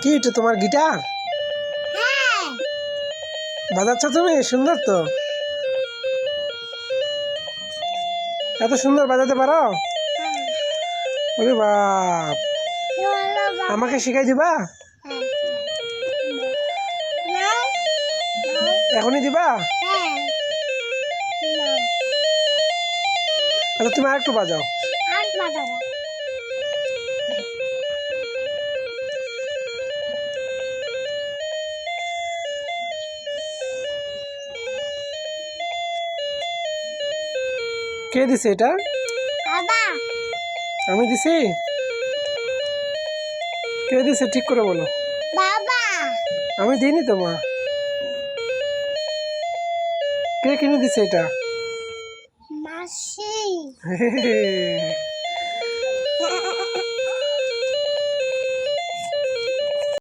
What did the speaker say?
কি এটা তোমার গিটার? হ্যাঁ। বাজাচ্ছ তুমি? সুন্দর তো, এত সুন্দর বাজাতে পারো? ওরে বাপ, আমাকে শিখাই দিবা? এখনই দিবা? আচ্ছা তুমি আরেকটু বাজাও। কে দিছে এটা? বাবা। আমি দিছি? কে দিছে ঠিক করে বলো। বাবা। আমি দিইনি তো মা। কে কিনে দিছে এটা? মাসি।